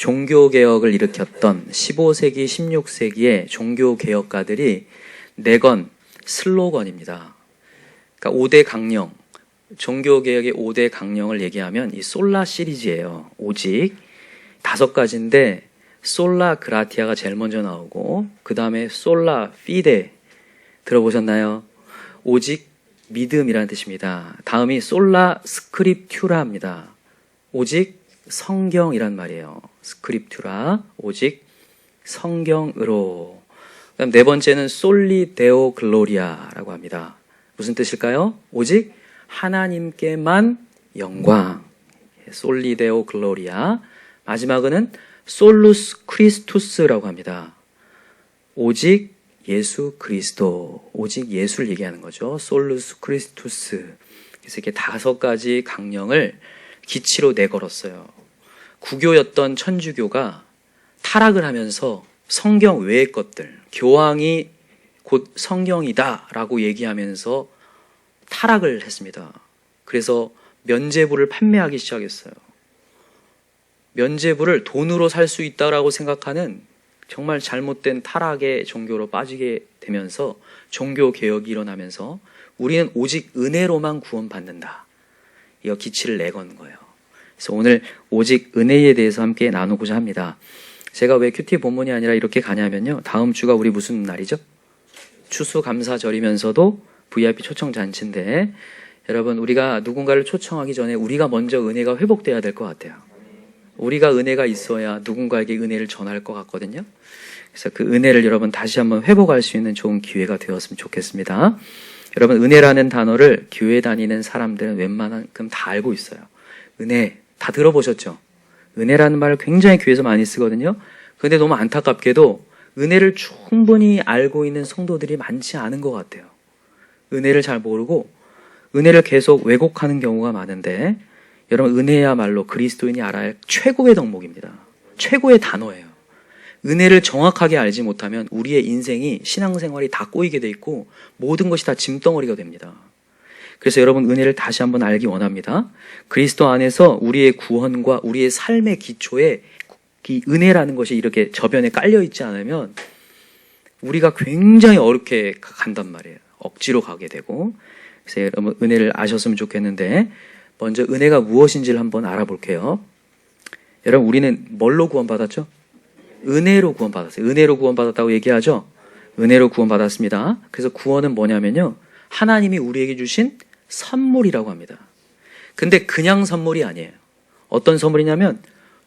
종교개혁을 일으켰던 15세기, 16세기의 종교개혁가들이 내건 슬로건입니다. 그러니까 5대 강령, 종교개혁의 5대 강령을 얘기하면 이 솔라 시리즈예요. 오직 5가지인데 솔라 그라티아가 제일 먼저 나오고 그 다음에 솔라 피데 들어보셨나요? 오직 믿음이라는 뜻입니다. 다음이 솔라 스크립튜라입니다. 오직 성경이란 말이에요. 스크립튜라, 오직 성경으로. 그다음 네 번째는 솔리 데오 글로리아라고 합니다. 무슨 뜻일까요? 오직 하나님께만 영광. 솔리 데오 글로리아. 마지막은 솔루스 크리스투스라고 합니다. 오직 예수 그리스도, 오직 예수를 얘기하는 거죠. 솔루스 크리스투스. 그래서 이렇게 5가지 강령을 기치로 내걸었어요. 구교였던 천주교가 타락을 하면서 성경 외의 것들, 교황이 곧 성경이다라고 얘기하면서 타락을 했습니다. 그래서 면죄부를 판매하기 시작했어요. 면죄부를 돈으로 살 수 있다라고 생각하는 정말 잘못된 타락의 종교로 빠지게 되면서 종교 개혁이 일어나면서 우리는 오직 은혜로만 구원받는다. 이거 기치를 내건 거예요. 그래서 오늘 오직 은혜에 대해서 함께 나누고자 합니다. 제가 왜 큐티 본문이 아니라 이렇게 가냐면요. 다음 주가 우리 무슨 날이죠? 추수감사절이면서도 VIP 초청 잔치인데 여러분 우리가 누군가를 초청하기 전에 우리가 먼저 은혜가 회복돼야 될 것 같아요. 우리가 은혜가 있어야 누군가에게 은혜를 전할 것 같거든요. 그래서 그 은혜를 여러분 다시 한번 회복할 수 있는 좋은 기회가 되었으면 좋겠습니다. 여러분 은혜라는 단어를 교회 다니는 사람들은 웬만큼 다 알고 있어요. 은혜 다 들어보셨죠? 은혜라는 말을 굉장히 교회에서 많이 쓰거든요. 그런데 너무 안타깝게도 은혜를 충분히 알고 있는 성도들이 많지 않은 것 같아요. 은혜를 잘 모르고 은혜를 계속 왜곡하는 경우가 많은데 여러분 은혜야말로 그리스도인이 알아야 할 최고의 덕목입니다. 최고의 단어예요. 은혜를 정확하게 알지 못하면 우리의 인생이 신앙생활이 다 꼬이게 돼 있고 모든 것이 다 짐덩어리가 됩니다. 그래서 여러분 은혜를 다시 한번 알기 원합니다. 그리스도 안에서 우리의 구원과 우리의 삶의 기초에 이 은혜라는 것이 이렇게 저변에 깔려 있지 않으면 우리가 굉장히 어렵게 간단 말이에요. 억지로 가게 되고. 그래서 여러분 은혜를 아셨으면 좋겠는데 먼저 은혜가 무엇인지를 한번 알아볼게요. 여러분 우리는 뭘로 구원받았죠? 은혜로 구원받았어요. 은혜로 구원받았다고 얘기하죠? 은혜로 구원받았습니다. 그래서 구원은 뭐냐면요. 하나님이 우리에게 주신 선물이라고 합니다. 근데 그냥 선물이 아니에요. 어떤 선물이냐면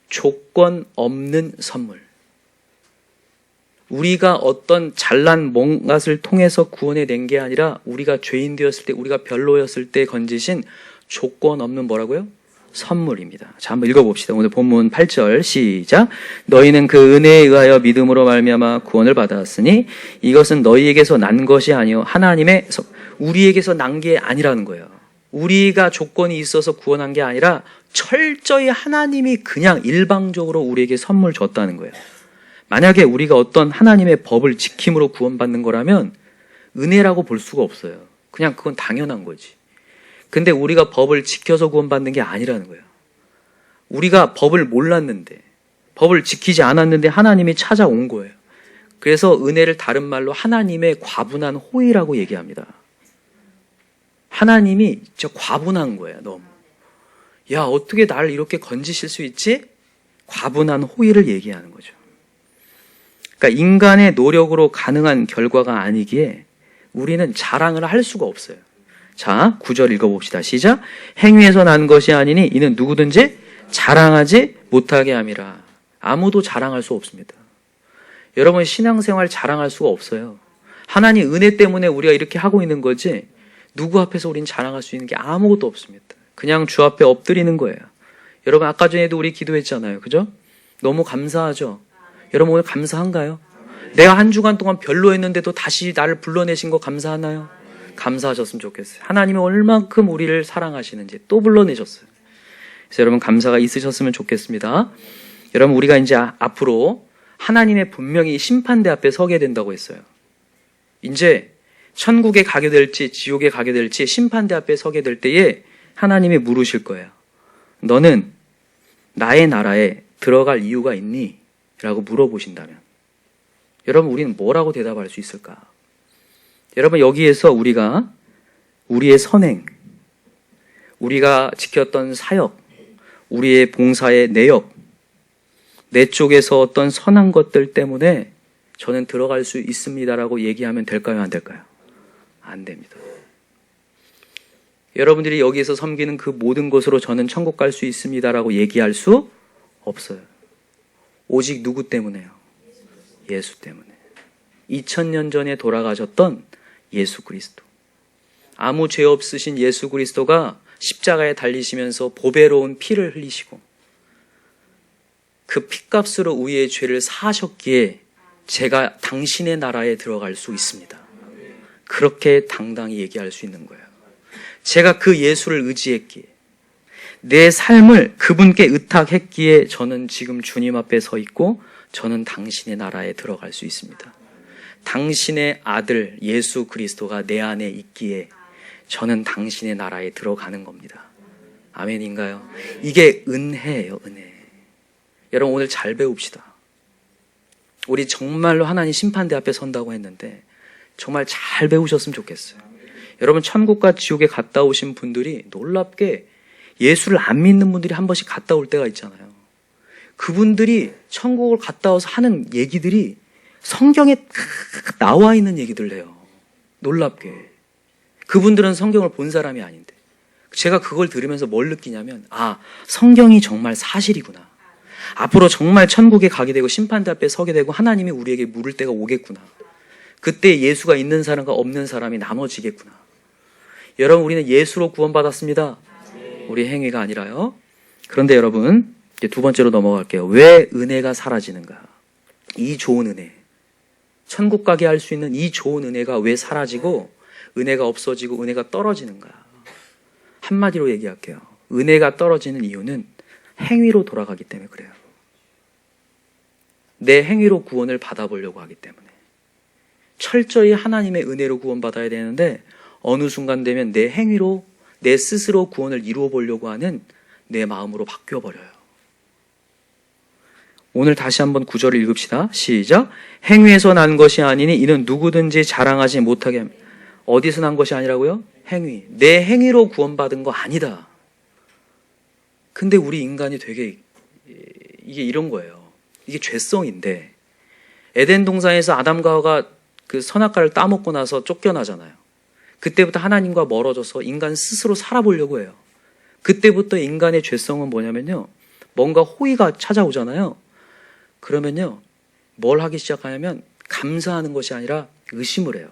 조건 없는 선물. 우리가 어떤 잘난 뭔가를 통해서 구원해 낸 게 아니라 우리가 죄인 되었을 때, 우리가 별로였을 때 건지신 조건 없는 뭐라고요? 선물입니다. 자, 한번 읽어봅시다. 오늘 본문 8절 시작. 너희는 그 은혜에 의하여 믿음으로 말미암아 구원을 받았으니 이것은 너희에게서 난 것이 아니요 하나님의 우리에게서 난 게 아니라는 거예요. 우리가 조건이 있어서 구원한 게 아니라 철저히 하나님이 그냥 일방적으로 우리에게 선물 줬다는 거예요. 만약에 우리가 어떤 하나님의 법을 지킴으로 구원받는 거라면 은혜라고 볼 수가 없어요. 그냥 그건 당연한 거지. 근데 우리가 법을 지켜서 구원받는 게 아니라는 거예요. 우리가 법을 몰랐는데, 법을 지키지 않았는데 하나님이 찾아온 거예요. 그래서 은혜를 다른 말로 하나님의 과분한 호의라고 얘기합니다. 하나님이 진짜 과분한 거예요, 너무. 야, 어떻게 나를 이렇게 건지실 수 있지? 과분한 호의를 얘기하는 거죠. 그러니까 인간의 노력으로 가능한 결과가 아니기에 우리는 자랑을 할 수가 없어요. 자, 9절 읽어봅시다. 시작. 행위에서 난 것이 아니니 이는 누구든지 자랑하지 못하게 함이라. 아무도 자랑할 수 없습니다. 여러분 신앙생활 자랑할 수가 없어요. 하나님 은혜 때문에 우리가 이렇게 하고 있는 거지 누구 앞에서 우린 자랑할 수 있는 게 아무것도 없습니다. 그냥 주 앞에 엎드리는 거예요. 여러분 아까 전에도 우리 기도했잖아요. 그죠? 너무 감사하죠? 여러분 오늘 감사한가요? 내가 한 주간 동안 별로였는데도 다시 나를 불러내신 거 감사하나요? 감사하셨으면 좋겠어요. 하나님이 얼만큼 우리를 사랑하시는지 또 불러내셨어요. 그래서 여러분 감사가 있으셨으면 좋겠습니다. 여러분 우리가 이제 앞으로 하나님의 분명히 심판대 앞에 서게 된다고 했어요. 이제 천국에 가게 될지 지옥에 가게 될지 심판대 앞에 서게 될 때에 하나님이 물으실 거예요. 너는 나의 나라에 들어갈 이유가 있니? 라고 물어보신다면 여러분 우리는 뭐라고 대답할 수 있을까? 여러분 여기에서 우리가 우리의 선행, 우리가 지켰던 사역, 우리의 봉사의 내역, 내 쪽에서 어떤 선한 것들 때문에 저는 들어갈 수 있습니다라고 얘기하면 될까요? 안 될까요? 안 됩니다. 여러분들이 여기에서 섬기는 그 모든 것으로 저는 천국 갈 수 있습니다라고 얘기할 수 없어요. 오직 누구 때문에요? 예수 때문에. 2000년 전에 돌아가셨던 예수 그리스도. 아무 죄 없으신 예수 그리스도가 십자가에 달리시면서 보배로운 피를 흘리시고 그 피값으로 우리의 죄를 사하셨기에 제가 당신의 나라에 들어갈 수 있습니다. 그렇게 당당히 얘기할 수 있는 거예요. 제가 그 예수를 의지했기에 내 삶을 그분께 의탁했기에 저는 지금 주님 앞에 서 있고 저는 당신의 나라에 들어갈 수 있습니다. 당신의 아들 예수 그리스도가 내 안에 있기에 저는 당신의 나라에 들어가는 겁니다. 아멘인가요? 이게 은혜예요, 은혜. 여러분 오늘 잘 배웁시다. 우리 정말로 하나님 심판대 앞에 선다고 했는데 정말 잘 배우셨으면 좋겠어요. 여러분 천국과 지옥에 갔다 오신 분들이 놀랍게 예수를 안 믿는 분들이 한 번씩 갔다 올 때가 있잖아요. 그분들이 천국을 갔다 와서 하는 얘기들이 성경에 나와 있는 얘기들 해요. 놀랍게. 그분들은 성경을 본 사람이 아닌데 제가 그걸 들으면서 뭘 느끼냐면 성경이 정말 사실이구나. 앞으로 정말 천국에 가게 되고 심판대 앞에 서게 되고 하나님이 우리에게 물을 때가 오겠구나. 그때 예수가 있는 사람과 없는 사람이 나눠지겠구나. 여러분 우리는 예수로 구원받았습니다. 우리 행위가 아니라요. 그런데 여러분 이제 두 번째로 넘어갈게요. 왜 은혜가 사라지는가? 이 좋은 은혜, 천국 가게 할 수 있는 이 좋은 은혜가 왜 사라지고 은혜가 없어지고 은혜가 떨어지는가? 한마디로 얘기할게요. 은혜가 떨어지는 이유는 행위로 돌아가기 때문에 그래요. 내 행위로 구원을 받아보려고 하기 때문에. 철저히 하나님의 은혜로 구원받아야 되는데 어느 순간 되면 내 행위로 내 스스로 구원을 이루어 보려고 하는 내 마음으로 바뀌어버려요. 오늘 다시 한번 9절을 읽읍시다. 시작. 행위에서 난 것이 아니니 이는 누구든지 자랑하지 못하게 합니다. 어디서 난 것이 아니라고요? 행위. 내 행위로 구원받은 거 아니다. 근데 우리 인간이 되게 이게 이런 거예요. 이게 죄성인데 에덴 동산에서 아담과 하와가 그 선악과를 따먹고 나서 쫓겨나잖아요. 그때부터 하나님과 멀어져서 인간 스스로 살아보려고 해요. 그때부터 인간의 죄성은 뭐냐면요. 뭔가 호의가 찾아오잖아요. 그러면요. 뭘 하기 시작하냐면 감사하는 것이 아니라 의심을 해요.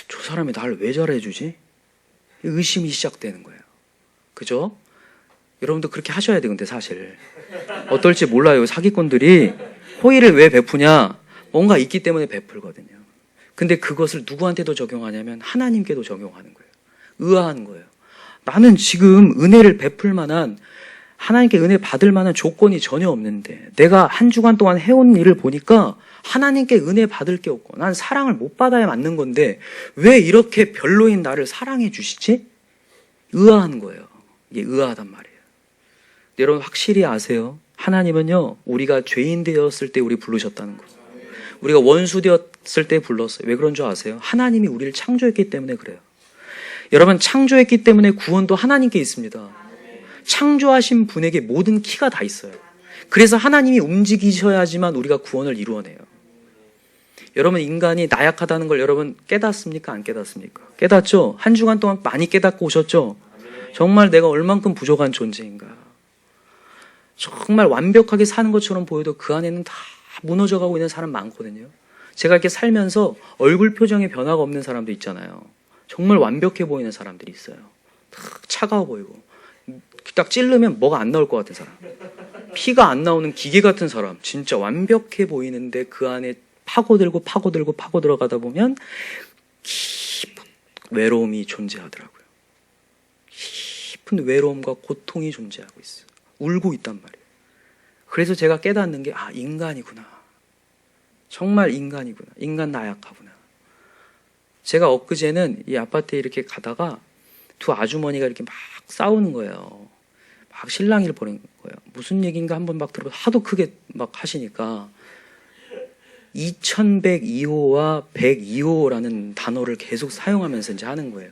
저 사람이 나를 왜 잘해주지? 의심이 시작되는 거예요. 그죠? 여러분도 그렇게 하셔야 돼요. 근데 사실 어떨지 몰라요. 사기꾼들이 호의를 왜 베푸냐? 뭔가 있기 때문에 베풀거든요. 근데 그것을 누구한테도 적용하냐면 하나님께도 적용하는 거예요. 의아한 거예요. 나는 지금 은혜를 베풀 만한 하나님께 은혜 받을 만한 조건이 전혀 없는데 내가 한 주간 동안 해온 일을 보니까 하나님께 은혜 받을 게 없고 난 사랑을 못 받아야 맞는 건데 왜 이렇게 별로인 나를 사랑해 주시지? 의아한 거예요. 이게 의아하단 말이에요. 여러분 확실히 아세요? 하나님은요 우리가 죄인 되었을 때 우리 부르셨다는 거예요. 우리가 원수 되었을 때 불렀어요. 왜 그런 줄 아세요? 하나님이 우리를 창조했기 때문에 그래요. 여러분 창조했기 때문에 구원도 하나님께 있습니다. 창조하신 분에게 모든 키가 다 있어요. 그래서 하나님이 움직이셔야지만 우리가 구원을 이루어내요. 여러분 인간이 나약하다는 걸 여러분 깨닫습니까? 안 깨닫습니까? 깨닫죠? 한 주간 동안 많이 깨닫고 오셨죠? 정말 내가 얼만큼 부족한 존재인가. 정말 완벽하게 사는 것처럼 보여도 그 안에는 다 무너져가고 있는 사람 많거든요. 제가 이렇게 살면서 얼굴 표정에 변화가 없는 사람도 있잖아요. 정말 완벽해 보이는 사람들이 있어요. 딱 차가워 보이고 딱 찌르면 뭐가 안 나올 것 같은 사람, 피가 안 나오는 기계 같은 사람, 진짜 완벽해 보이는데 그 안에 파고들고 파고들어가다 보면 깊은 외로움이 존재하더라고요. 깊은 외로움과 고통이 존재하고 있어요. 울고 있단 말이에요. 그래서 제가 깨닫는 게 인간이구나. 정말 인간이구나. 인간 나약하구나. 제가 엊그제는 이 아파트에 이렇게 가다가 두 아주머니가 이렇게 막 싸우는 거예요. 막 막 실랑이를 벌인 거예요. 무슨 얘기인가 한번 막 들어봐 하도 크게 막 하시니까 2102호와 102호라는 단어를 계속 사용하면서 이제 하는 거예요.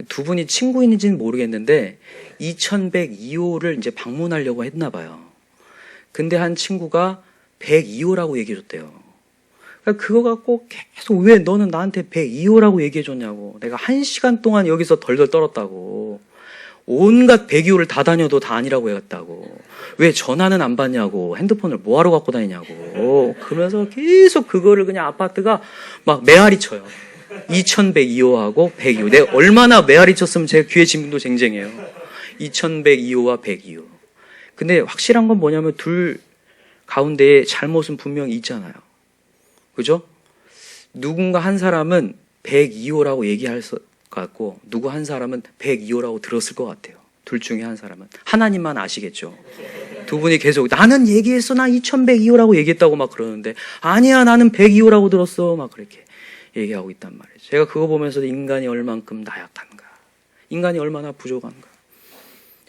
두 분이 친구인지는 모르겠는데 2102호를 이제 방문하려고 했나 봐요. 근데 한 친구가 102호라고 얘기해 줬대요. 그러니까 그거 갖고 계속 왜 너는 나한테 102호라고 얘기해 줬냐고. 내가 1시간 동안 여기서 덜덜 떨었다고. 온갖 102호를 다 다녀도 다 아니라고 해갔다고. 왜 전화는 안 받냐고. 핸드폰을 뭐하러 갖고 다니냐고. 그러면서 계속 그거를 그냥 아파트가 막 메아리 쳐요. 2102호하고 102호. 내가 얼마나 메아리 쳤으면 제 귀에 지금도 쟁쟁해요. 2102호와 102호. 근데 확실한 건 뭐냐면 둘 가운데에 잘못은 분명히 있잖아요. 그죠? 누군가 한 사람은 102호라고 얘기할 것 같고 누구 한 사람은 102호라고 들었을 것 같아요. 둘 중에 한 사람은. 하나님만 아시겠죠. 두 분이 계속 나는 얘기했어. 나 2102호라고 얘기했다고 막 그러는데 아니야 나는 102호라고 들었어. 막 그렇게 얘기하고 있단 말이죠. 제가 그거 보면서 인간이 얼만큼 나약한가. 인간이 얼마나 부족한가.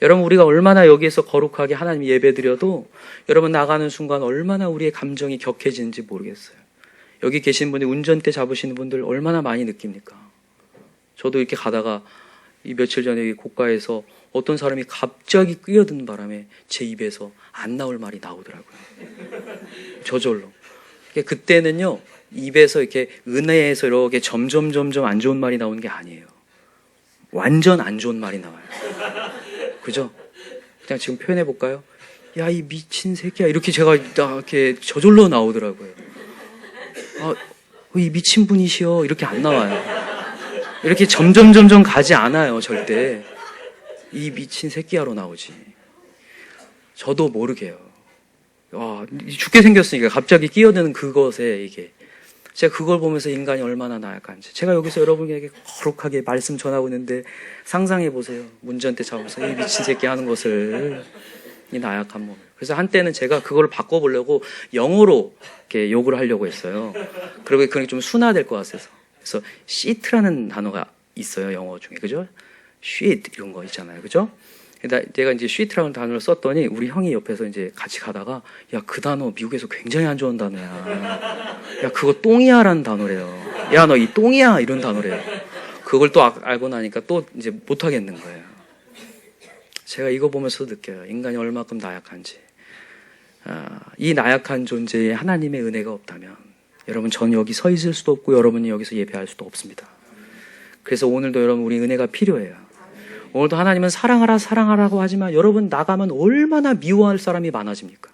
여러분 우리가 얼마나 여기에서 거룩하게 하나님 예배드려도 여러분 나가는 순간 얼마나 우리의 감정이 격해지는지 모르겠어요. 여기 계신 분이 운전대 잡으시는 분들 얼마나 많이 느낍니까? 저도 이렇게 가다가 이 며칠 전에 고가에서 어떤 사람이 갑자기 끼어드는 바람에 제 입에서 안 나올 말이 나오더라고요. 저절로. 그때는요 입에서 이렇게 은혜에서 이렇게 점점 안 좋은 말이 나오는 게 아니에요. 완전 안 좋은 말이 나와요. 그죠? 그냥 지금 표현해 볼까요? 야, 이 미친 새끼야. 이렇게 제가 이렇게 저절로 나오더라고요. 아, 이 미친 분이시여. 이렇게 안 나와요. 이렇게 점점 가지 않아요, 절대. 이 미친 새끼야로 나오지. 저도 모르게요. 와, 죽게 생겼으니까 갑자기 끼어드는 그것에 이게. 제가 그걸 보면서 인간이 얼마나 나약한지. 제가 여기서 여러분에게 거룩하게 말씀 전하고 있는데 상상해 보세요. 운전대 잡아서 이 미친 새끼 하는 것을. 이 나약한 몸. 그래서 한때는 제가 그걸 바꿔보려고 영어로 이렇게 욕을 하려고 했어요. 그리고 그게 좀 순화될 것 같아서. 그래서 shit라는 단어가 있어요, 영어 중에. 그죠? shit 이런 거 있잖아요. 그죠? 내가 이제 shit라는 단어를 썼더니 우리 형이 옆에서 이제 같이 가다가 야, 그 단어 미국에서 굉장히 안 좋은 단어야. 야, 그거 똥이야라는 단어래요. 야, 너 이 똥이야 이런 단어래요. 그걸 또 알고 나니까 또 이제 못 하겠는 거예요. 제가 이거 보면서 느껴요. 인간이 얼마큼 나약한지. 이 나약한 존재에 하나님의 은혜가 없다면 여러분 전 여기 서 있을 수도 없고 여러분이 여기서 예배할 수도 없습니다. 그래서 오늘도 여러분 우리 은혜가 필요해요. 오늘도 하나님은 사랑하라고 하지만 여러분 나가면 얼마나 미워할 사람이 많아집니까?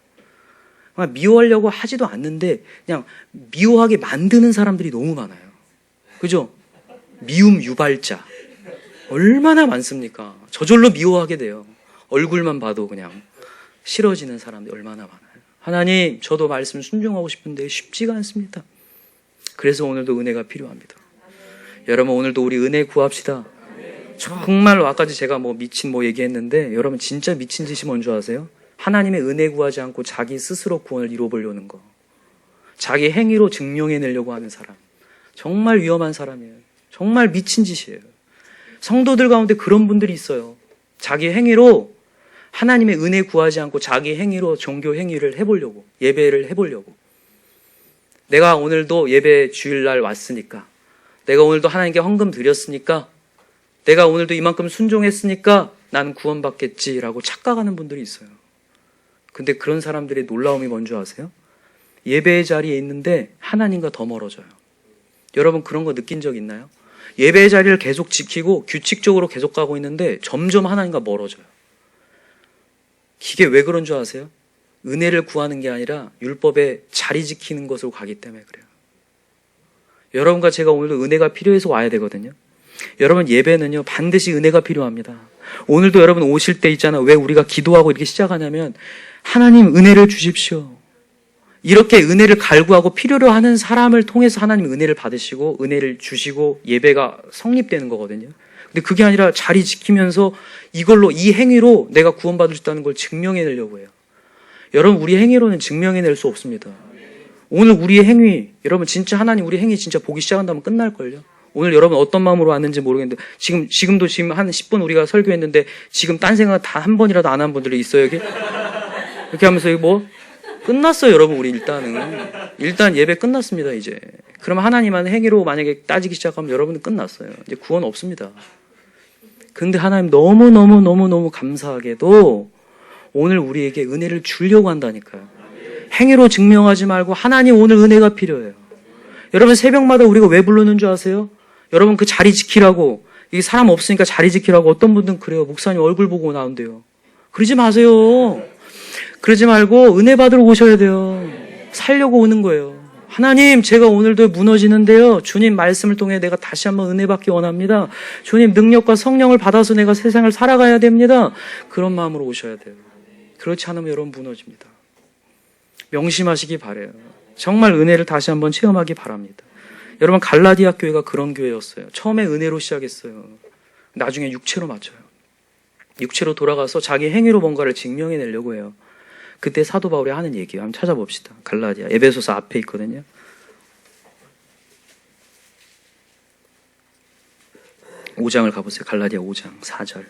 미워하려고 하지도 않는데 그냥 미워하게 만드는 사람들이 너무 많아요. 그죠? 미움 유발자. 얼마나 많습니까? 저절로 미워하게 돼요. 얼굴만 봐도 그냥 싫어지는 사람들이 얼마나 많아요. 하나님, 저도 말씀 순종하고 싶은데 쉽지가 않습니다. 그래서 오늘도 은혜가 필요합니다. 여러분 오늘도 우리 은혜 구합시다. 정말로 아까도 제가 미친 얘기했는데 여러분 진짜 미친 짓이 뭔지 아세요? 하나님의 은혜 구하지 않고 자기 스스로 구원을 이뤄보려는 거. 자기 행위로 증명해내려고 하는 사람. 정말 위험한 사람이에요. 정말 미친 짓이에요. 성도들 가운데 그런 분들이 있어요. 자기 행위로 하나님의 은혜 구하지 않고 자기 행위로 종교 행위를 해보려고, 예배를 해보려고. 내가 오늘도 예배 주일날 왔으니까, 내가 오늘도 하나님께 헌금 드렸으니까, 내가 오늘도 이만큼 순종했으니까 나는 구원받겠지라고 착각하는 분들이 있어요. 근데 그런 사람들의 놀라움이 뭔지 아세요? 예배의 자리에 있는데 하나님과 더 멀어져요. 여러분 그런 거 느낀 적 있나요? 예배의 자리를 계속 지키고 규칙적으로 계속 가고 있는데 점점 하나님과 멀어져요. 이게 왜 그런 줄 아세요? 은혜를 구하는 게 아니라 율법에 자리 지키는 것으로 가기 때문에 그래요. 여러분과 제가 오늘도 은혜가 필요해서 와야 되거든요. 여러분 예배는요 반드시 은혜가 필요합니다. 오늘도 여러분 오실 때 있잖아요. 왜 우리가 기도하고 이렇게 시작하냐면 하나님 은혜를 주십시오. 이렇게 은혜를 갈구하고 필요로 하는 사람을 통해서 하나님 은혜를 받으시고 은혜를 주시고 예배가 성립되는 거거든요. 근데 그게 아니라 자리 지키면서 이걸로 이 행위로 내가 구원받을 수 있다는 걸 증명해내려고 해요. 여러분 우리 행위로는 증명해낼 수 없습니다. 오늘 우리의 행위, 여러분 진짜 하나님 우리 행위 진짜 보기 시작한다면 끝날걸요. 오늘 여러분 어떤 마음으로 왔는지 모르겠는데 지금도 한 10분 우리가 설교했는데 지금 딴 생각 다 한 번이라도 안 한 분들이 있어요 여기? 이렇게 하면서 이거 뭐 끝났어요 여러분. 우리 일단 예배 끝났습니다 이제. 그러면 하나님한 행위로 만약에 따지기 시작하면 여러분은 끝났어요. 이제 구원 없습니다. 근데 하나님 너무 감사하게도 오늘 우리에게 은혜를 주려고 한다니까요. 행위로 증명하지 말고 하나님 오늘 은혜가 필요해요. 여러분 새벽마다 우리가 왜 부르는 줄 아세요? 여러분 그 자리 지키라고. 이게 사람 없으니까 자리 지키라고. 어떤 분들은 그래요. 목사님 얼굴 보고 나온대요. 그러지 마세요. 그러지 말고 은혜 받으러 오셔야 돼요. 살려고 오는 거예요. 하나님 제가 오늘도 무너지는데요. 주님 말씀을 통해 내가 다시 한번 은혜 받기 원합니다. 주님 능력과 성령을 받아서 내가 세상을 살아가야 됩니다. 그런 마음으로 오셔야 돼요. 그렇지 않으면 여러분 무너집니다. 명심하시기 바라요. 정말 은혜를 다시 한번 체험하기 바랍니다. 여러분 갈라디아 교회가 그런 교회였어요. 처음에 은혜로 시작했어요. 나중에 육체로 맞춰요. 육체로 돌아가서 자기 행위로 뭔가를 증명해내려고 해요. 그때 사도 바울이 하는 얘기예요. 한번 찾아봅시다. 갈라디아 에베소서 앞에 있거든요. (5장) 5장을 가보세요. 갈라디아 5장 4절.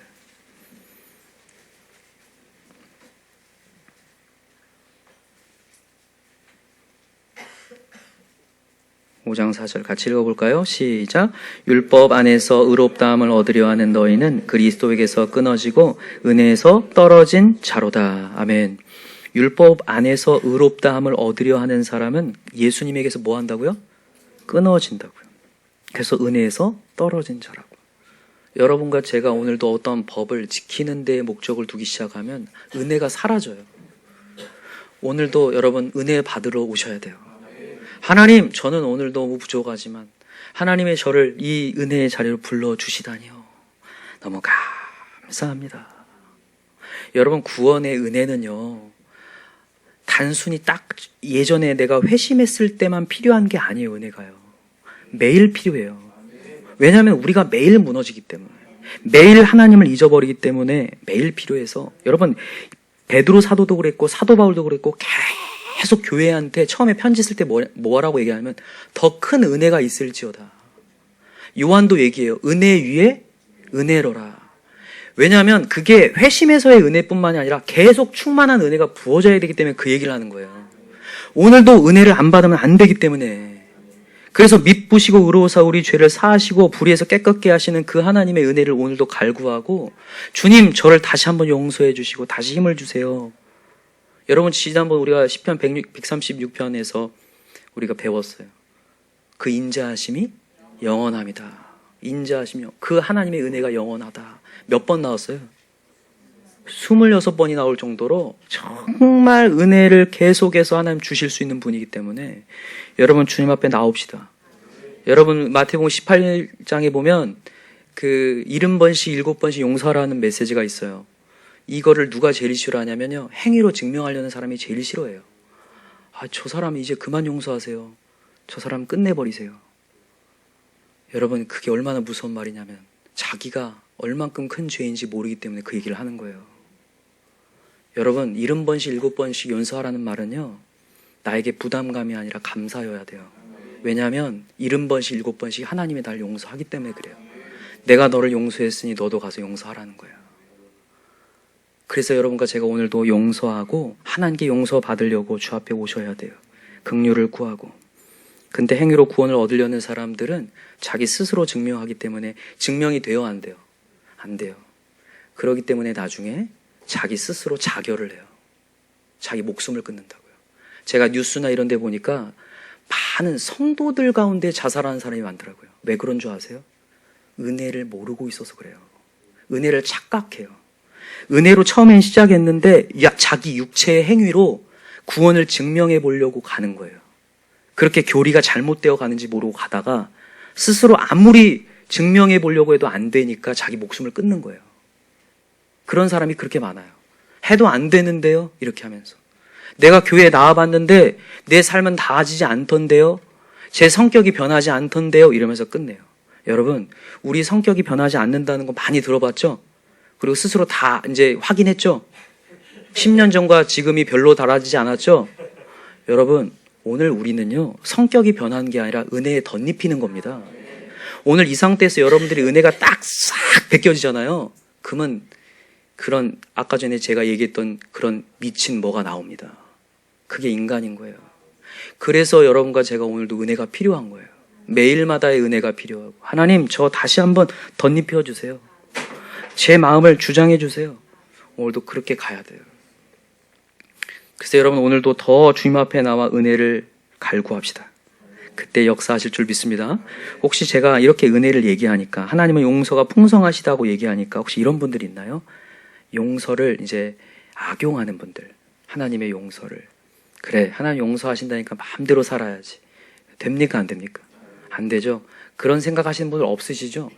(5장) 4절 같이 읽어볼까요? 시작. 율법 안에서 의롭다함을 얻으려 하는 너희는 그리스도에게서 끊어지고 은혜에서 떨어진 자로다. 아멘. 율법 안에서 의롭다함을 얻으려 하는 사람은 예수님에게서 뭐 한다고요? 끊어진다고요. 그래서 은혜에서 떨어진 자라고. 여러분과 제가 오늘도 어떤 법을 지키는 데에 목적을 두기 시작하면 은혜가 사라져요. 오늘도 여러분 은혜 받으러 오셔야 돼요. 하나님, 저는 오늘 너무 부족하지만 하나님의 저를 이 은혜의 자리로 불러주시다니요. 너무 감사합니다. 여러분 구원의 은혜는요. 단순히 딱 예전에 내가 회심했을 때만 필요한 게 아니에요. 은혜가요. 매일 필요해요. 왜냐하면 우리가 매일 무너지기 때문에, 매일 하나님을 잊어버리기 때문에 매일 필요해서, 여러분 베드로 사도도 그랬고 사도 바울도 그랬고 계속 교회한테 처음에 편지 쓸 때 뭐라고 얘기하면 더 큰 은혜가 있을지어다. 요한도 얘기해요. 은혜 위에 은혜로라. 왜냐하면 그게 회심에서의 은혜뿐만이 아니라 계속 충만한 은혜가 부어져야 되기 때문에 그 얘기를 하는 거예요. 오늘도 은혜를 안 받으면 안 되기 때문에. 그래서 미쁘시고 의로우사 우리 죄를 사하시고 불의에서 깨끗게 하시는 그 하나님의 은혜를 오늘도 갈구하고, 주님 저를 다시 한번 용서해 주시고 다시 힘을 주세요. 여러분 지난번 우리가 시편 136편에서 우리가 배웠어요. 그 인자하심이 영원합니다. 인자하시며 그 하나님의 은혜가 영원하다. 몇 번 나왔어요? 26번이 나올 정도로 정말 은혜를 계속해서 하나님 주실 수 있는 분이기 때문에 여러분 주님 앞에 나옵시다. 여러분 마태복음 18장에 보면 그 70번씩 7번씩 용서하라는 메시지가 있어요. 이거를 누가 제일 싫어하냐면요, 행위로 증명하려는 사람이 제일 싫어해요. 저 사람 이제 그만 용서하세요. 저 사람 끝내버리세요. 여러분 그게 얼마나 무서운 말이냐면 자기가 얼만큼 큰 죄인지 모르기 때문에 그 얘기를 하는 거예요. 여러분 70번씩 7번씩 용서하라는 말은요, 나에게 부담감이 아니라 감사여야 돼요. 왜냐하면 70번씩 7번씩 하나님이 날 용서하기 때문에 그래요. 내가 너를 용서했으니 너도 가서 용서하라는 거예요. 그래서 여러분과 제가 오늘도 용서하고 하나님께 용서받으려고 주 앞에 오셔야 돼요. 긍휼을 구하고. 근데 행위로 구원을 얻으려는 사람들은 자기 스스로 증명하기 때문에 증명이 돼요, 안 돼요? 안 돼요. 그렇기 때문에 나중에 자기 스스로 자결을 해요. 자기 목숨을 끊는다고요. 제가 뉴스나 이런 데 보니까 많은 성도들 가운데 자살하는 사람이 많더라고요. 왜 그런 줄 아세요? 은혜를 모르고 있어서 그래요. 은혜를 착각해요. 은혜로 처음엔 시작했는데 자기 육체의 행위로 구원을 증명해 보려고 가는 거예요. 그렇게 교리가 잘못되어 가는지 모르고 가다가 스스로 아무리 증명해 보려고 해도 안 되니까 자기 목숨을 끊는 거예요. 그런 사람이 그렇게 많아요. 해도 안 되는데요? 이렇게 하면서. 내가 교회에 나와봤는데 내 삶은 나아지지 않던데요? 제 성격이 변하지 않던데요? 이러면서 끝내요. 여러분, 우리 성격이 변하지 않는다는 거 많이 들어봤죠? 그리고 스스로 다 이제 확인했죠? 10년 전과 지금이 별로 달라지지 않았죠? 여러분, 오늘 우리는요, 성격이 변하는 게 아니라 은혜에 덧입히는 겁니다. 오늘 이 상태에서 여러분들이 은혜가 딱 싹 벗겨지잖아요. 그러면 그런 아까 전에 제가 얘기했던 그런 미친 뭐가 나옵니다. 그게 인간인 거예요. 그래서 여러분과 제가 오늘도 은혜가 필요한 거예요. 매일마다의 은혜가 필요하고, 하나님 저 다시 한번 덧입혀 주세요. 제 마음을 주장해 주세요. 오늘도 그렇게 가야 돼요. 그래서 여러분 오늘도 더 주님 앞에 나와 은혜를 갈구합시다. 그때 역사하실 줄 믿습니다. 혹시 제가 이렇게 은혜를 얘기하니까, 하나님은 용서가 풍성하시다고 얘기하니까 혹시 이런 분들이 있나요? 용서를 이제 악용하는 분들, 하나님의 용서를. 그래, 하나님 용서하신다니까 마음대로 살아야지. 됩니까? 안 됩니까? 안 되죠? 그런 생각하시는 분들 없으시죠?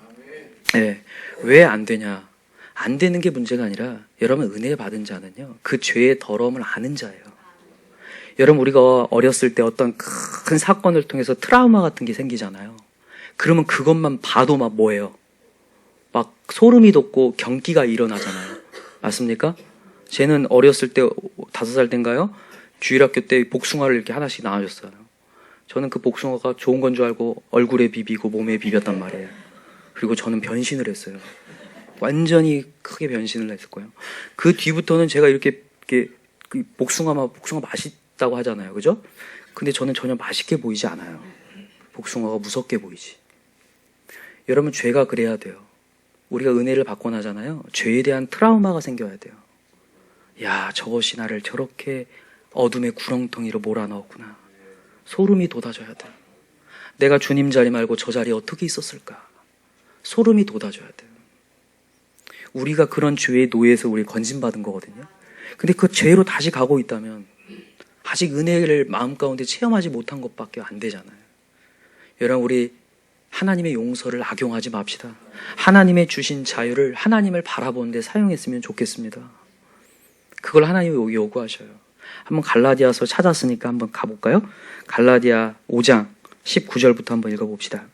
네. 왜 안 되냐? 안 되는 게 문제가 아니라, 여러분 은혜 받은 자는요, 그 죄의 더러움을 아는 자예요. 여러분 우리가 어렸을 때 어떤 큰 사건을 통해서 트라우마 같은 게 생기잖아요. 그러면 그것만 봐도 막 뭐예요? 막 소름이 돋고 경기가 일어나잖아요. 맞습니까? 쟤는 어렸을 때 5살 때인가요? 주일학교 때 복숭아를 이렇게 하나씩 나눠줬어요. 저는 그 복숭아가 좋은 건 줄 알고 얼굴에 비비고 몸에 비볐단 말이에요. 그리고 저는 변신을 했어요. 완전히 크게 변신을 했을 거예요. 그 뒤부터는 제가 이렇게 복숭아 맛있다고 하잖아요. 그죠? 근데 저는 전혀 맛있게 보이지 않아요. 복숭아가 무섭게 보이지. 여러분 죄가 그래야 돼요. 우리가 은혜를 받고 나잖아요. 죄에 대한 트라우마가 생겨야 돼요. 야, 저것이 나를 저렇게 어둠의 구렁텅이로 몰아넣었구나. 소름이 돋아져야 돼요. 내가 주님 자리 말고 저 자리에 어떻게 있었을까? 소름이 돋아져야 돼요. 우리가 그런 죄의 노예에서 우리 건진받은 거거든요. 근데 그 죄로 다시 가고 있다면 아직 은혜를 마음 가운데 체험하지 못한 것밖에 안 되잖아요. 여러분 우리 하나님의 용서를 악용하지 맙시다. 하나님의 주신 자유를 하나님을 바라보는 데 사용했으면 좋겠습니다. 그걸 하나님이 요구하셔요. 한번 갈라디아서 찾았으니까 한번 가볼까요? 갈라디아 5장 19절부터 한번 읽어봅시다.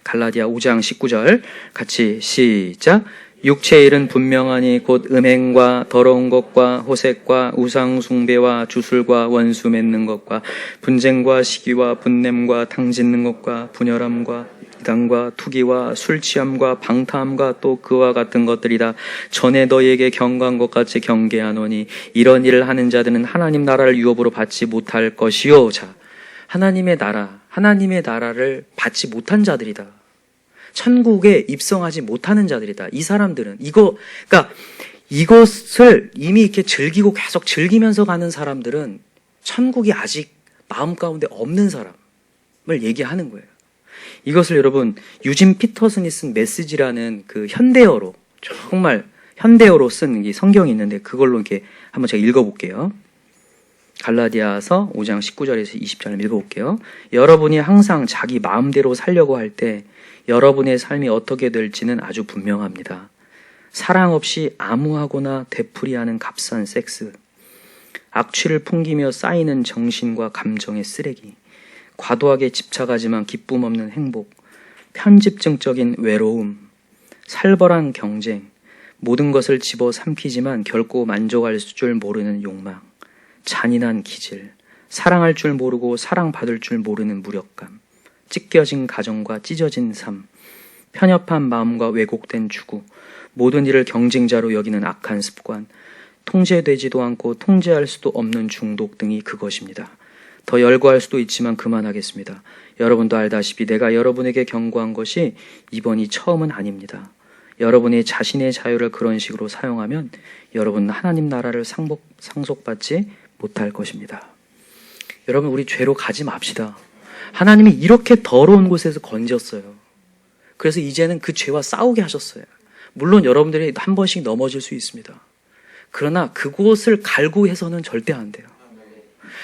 갈라디아 5장 19절 같이 시작. 육체의 일은 분명하니 곧 음행과 더러운 것과 호색과 우상 숭배와 주술과 원수 맺는 것과 분쟁과 시기와 분냄과 당짓는 것과 분열함과 이단과 투기와 술 취함과 방탕함과 또 그와 같은 것들이다. 전에 너희에게 경고한 것 같이 경계하노니 이런 일을 하는 자들은 하나님 나라를 유업으로 받지 못할 것이요. 자, 하나님의 나라를 받지 못한 자들이다. 천국에 입성하지 못하는 자들이다. 이 사람들은 그러니까 이것을 이미 이렇게 즐기고 계속 즐기면서 가는 사람들은 천국이 아직 마음 가운데 없는 사람을 얘기하는 거예요. 이것을 여러분 유진 피터슨이 쓴 메시지라는 그 현대어로 정말 현대어로 쓴 이 성경이 있는데 그걸로 이렇게 한번 제가 읽어볼게요. 갈라디아서 5장 19절에서 20절을 읽어볼게요. 여러분이 항상 자기 마음대로 살려고 할 때 여러분의 삶이 어떻게 될지는 아주 분명합니다. 사랑 없이 암무하거나 되풀이하는 값싼 섹스, 악취를 풍기며 쌓이는 정신과 감정의 쓰레기, 과도하게 집착하지만 기쁨 없는 행복, 편집증적인 외로움, 살벌한 경쟁, 모든 것을 집어삼키지만 결코 만족할 줄 모르는 욕망, 잔인한 기질, 사랑할 줄 모르고 사랑받을 줄 모르는 무력감, 찢겨진 가정과 찢어진 삶, 편협한 마음과 왜곡된 추구, 모든 일을 경쟁자로 여기는 악한 습관, 통제되지도 않고 통제할 수도 없는 중독 등이 그것입니다. 더 열거할 수도 있지만 그만하겠습니다. 여러분도 알다시피 내가 여러분에게 경고한 것이 이번이 처음은 아닙니다. 여러분이 자신의 자유를 그런 식으로 사용하면 여러분은 하나님 나라를 상속받지 못할 것입니다. 여러분 우리 죄로 가지 맙시다. 하나님이 이렇게 더러운 곳에서 건졌어요. 그래서 이제는 그 죄와 싸우게 하셨어요. 물론 여러분들이 한 번씩 넘어질 수 있습니다. 그러나 그곳을 갈구해서는 절대 안 돼요.